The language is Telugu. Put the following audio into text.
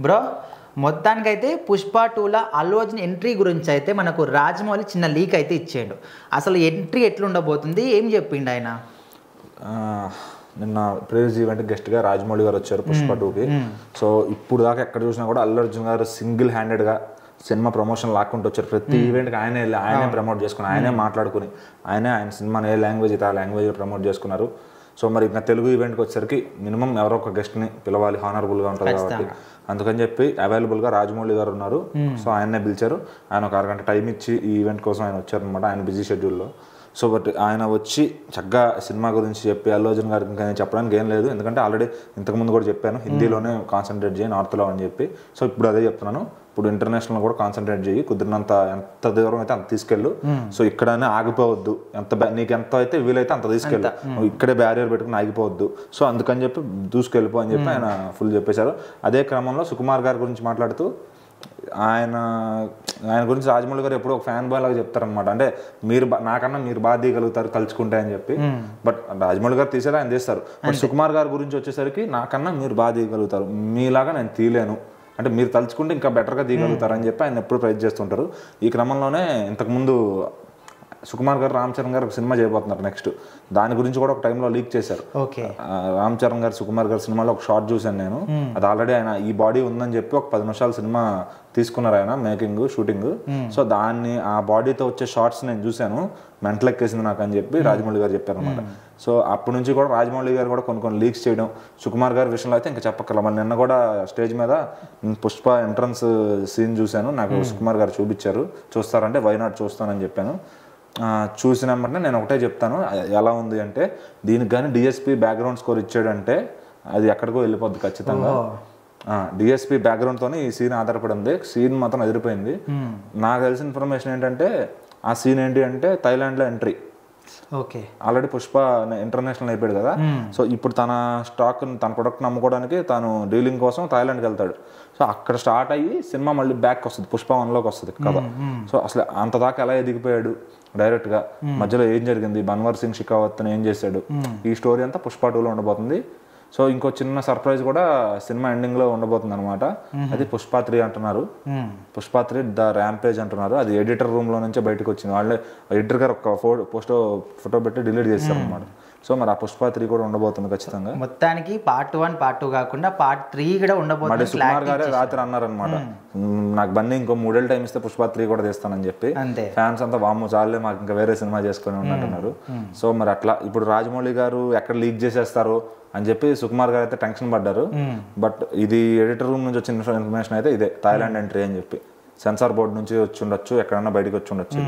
బ్రో మొత్తానికైతే పుష్ప 2లో అల్లు అర్జున్ ఎంట్రీ గురించి అయితే మనకు రాజమౌళి చిన్న లీక్ అయితే ఇచ్చాడు. అసలు ఎంట్రీ ఎట్లుండబోతుంది, ఏం చెప్పిండు ఆయన? నిన్న ప్రేజ్ ఈవెంట్ గెస్ట్గా రాజమౌళి గారు వచ్చారు పుష్ప 2కి. సో ఇప్పుడు దాకా ఎక్కడ చూసినా కూడా అల్లు అర్జున్ గారు సింగిల్ హ్యాండెడ్గా సినిమా ప్రమోషన్ లాక్కుంటూ వచ్చారు. ప్రతి ఈవెంట్కి ఆయనే వెళ్ళి ఆయనే ప్రమోట్ చేసుకుని ఆయనే మాట్లాడుకుని ఆయన సినిమాని ఏ లాంగ్వేజ్ అయితే ఆ లాంగ్వేజ్ ప్రమోట్ చేసుకున్నారు. సో మరి ఇంకా తెలుగు ఈవెంట్కి వచ్చేసరికి మినిమం ఎవరో ఒక గెస్ట్ని పిలవాలి, హానరబుల్గా ఉంటుంది కాబట్టి అందుకని చెప్పి అవైలబుల్గా రాజమౌళి గారు ఉన్నారు. సో ఆయన్నే పిలిచారు. ఆయన ఒక అరగంట టైం ఇచ్చి ఈ ఈవెంట్ కోసం ఆయన వచ్చారనమాట, ఆయన బిజీ షెడ్యూల్లో. సో బట్ ఆయన వచ్చి చక్కగా సినిమా గురించి చెప్పి అల్లు అర్జున్ గారికి ఇంకా చెప్పడానికి ఏం లేదు, ఎందుకంటే ఆల్రెడీ ఇంతకుముందు కూడా చెప్పాను హిందీలోనే కాన్సన్ట్రేట్ చేయి నార్త్లో అని చెప్పి. సో ఇప్పుడు అదే చెప్తున్నాను, ఇప్పుడు ఇంటర్నేషనల్ కూడా కాన్సన్ట్రేట్ చేయి, కుదిరినంత ఎంత దూరం అయితే అంత తీసుకెళ్ళు. సో ఇక్కడనే ఆగిపోవద్దు, నీకు ఎంత అయితే వీలైతే అంత తీసుకెళ్ళు, ఇక్కడే బ్యారియర్ పెట్టుకుని ఆగిపోవద్దు. సో అందుకని చెప్పి దూసుకెళ్ళిపో అని చెప్పి ఆయన ఫుల్ చెప్పేశారు. అదే క్రమంలో సుకుమార్ గారి గురించి మాట్లాడుతూ ఆయన గురించి రాజమౌళి గారు ఎప్పుడూ ఒక ఫ్యాన్ బాయ్ లాగా చెప్తారనమాట. అంటే నాకన్నా మీరు బాగా తీయగలుగుతారు కలుసుకుంటే అని చెప్పి. బట్ రాజమౌళి గారు తీసేది ఆయన తీస్తారు. బట్ సుకుమార్ గారి గురించి వచ్చేసరికి నాకన్నా మీరు బాగా తీయగలుగుతారు, మీలాగా నేను తీయలేను, అంటే మీరు తలుచుకుంటే ఇంకా బెటర్గా తీయగలుగుతారని చెప్పి ఆయన ఎప్పుడు ప్రైజ్ చేస్తుంటారు. ఈ క్రమంలోనే ఇంతకుముందు సుకుమార్ గారు రామ్ చరణ్ గారు ఒక సినిమా చేయబోతున్నారు నెక్స్ట్, దాని గురించి కూడా ఒక టైంలో లీక్ చేశారు. రామ్ చరణ్ గారు సుకుమార్ గారి సినిమాలో ఒక షార్ట్ చూశాను నేను. అది ఆల్రెడీ ఆయన ఈ బాడీ ఉందని చెప్పి ఒక 10 నిమిషాల సినిమా తీసుకున్నారు ఆయన మేకింగ్ షూటింగ్. సో దాన్ని ఆ బాడీతో వచ్చే షార్ట్స్ నేను చూశాను, మెంటల్ ఎక్కేసింది నాకు అని చెప్పి రాజమౌళి గారు చెప్పారు అనమాట. సో అప్పటి నుంచి కూడా రాజమౌళి గారు కూడా కొన్ని లీక్స్ చేయడం, సుకుమార్ గారి విషయంలో అయితే ఇంకా చెప్పక్కర్లా. మరి నిన్న కూడా స్టేజ్ మీద పుష్ప ఎంట్రన్స్ సీన్ చూశాను, నాకు సుకుమార్ గారు చూపించారు. చూస్తారంటే వై నాట్ చూస్తానని చెప్పాను. చూసిన వెంటనే నేను ఒకటే చెప్తాను, ఎలా ఉంది అంటే దీనికి కానీ డిఎస్పి బ్యాక్గ్రౌండ్ స్కోర్ ఇచ్చాడంటే అది ఎక్కడికో వెళ్ళిపోద్ది ఖచ్చితంగా. డిఎస్పి బ్యాక్గ్రౌండ్తోనే ఈ సీన్ ఆధారపడి ఉంది. సీన్ మాత్రం ఎదిరిపోయింది. నాకు తెలిసిన ఇన్ఫర్మేషన్ ఏంటంటే ఆ సీన్ ఏంటి అంటే థాయిలాండ్లో ఎంట్రీ. ఆల్రెడీ పుష్ప ఇంటర్నేషనల్ అయిపోయాడు కదా. సో ఇప్పుడు తన స్టాక్ తన ప్రొడక్ట్ అమ్ముకోవడానికి తాను డీలింగ్ కోసం థాయిలాండ్కి వెళ్తాడు. సో అక్కడ స్టార్ట్ అయ్యి సినిమా మళ్ళీ బ్యాక్ వస్తుంది, పుష్ప 1లోకి వస్తుంది కదా. సో అసలు అంత దాకా ఎలా ఎదిగిపోయాడు డైరెక్ట్గా, మధ్యలో ఏం జరిగింది, బన్వర్ సింగ్ షికావత్ ఏం చేశాడు, ఈ స్టోరీ అంతా పుష్ప 2లో ఉండబోతుంది. సో ఇంకో చిన్న సర్ప్రైజ్ కూడా సినిమా ఎండింగ్ లో ఉండబోతుంది అనమాట. అది పుష్ప 3 అంటున్నారు, పుష్ప 3 ద ర్యాంపేజ్ అంటున్నారు. అది ఎడిటర్ రూమ్ లో నుంచే బయటకు వచ్చింది, వాళ్ళే ఎడిటర్ గారు ఒక ఫోటో పెట్టి డిలీట్ చేస్తారు అనమాట. సో మరి ఆ పుష్ప 3 కూడా ఉండబోతుంది ఖచ్చితంగా. మొత్తానికి పార్ట్ 1 పార్ట్ 2 కాకుండా పార్ట్ 3 కూడా ఉండబోతుంది. సుకుమార్ గారే రాత్రి అన్నారనమాట, నాకు బన్నీ ఇంకో 3 ఏళ్ళ టైం ఇస్తే పుష్ప 3 కూడా తీస్తానని చెప్పి. ఫ్యాన్స్ అంతా వాము చాలే మాకు ఇంకా వేరే సినిమా చేసుకుని ఉన్నట్టున్నారు. సో మరి అట్లా ఇప్పుడు రాజమౌళి గారు ఎక్కడ లీక్ చేసేస్తారు అని చెప్పి సుకుమార్ గారు అయితే టెన్షన్ పడ్డారు. బట్ ఇది ఎడిటర్ రూమ్ నుంచి వచ్చిన ఇన్ఫర్మేషన్ అయితే ఇదే, థాయిలాండ్ ఎంట్రీ అని చెప్పి. సెన్సార్ బోర్డు నుంచి వచ్చి ఉండొచ్చు, ఎక్కడన్నా బయటకు వచ్చి ఉండొచ్చు.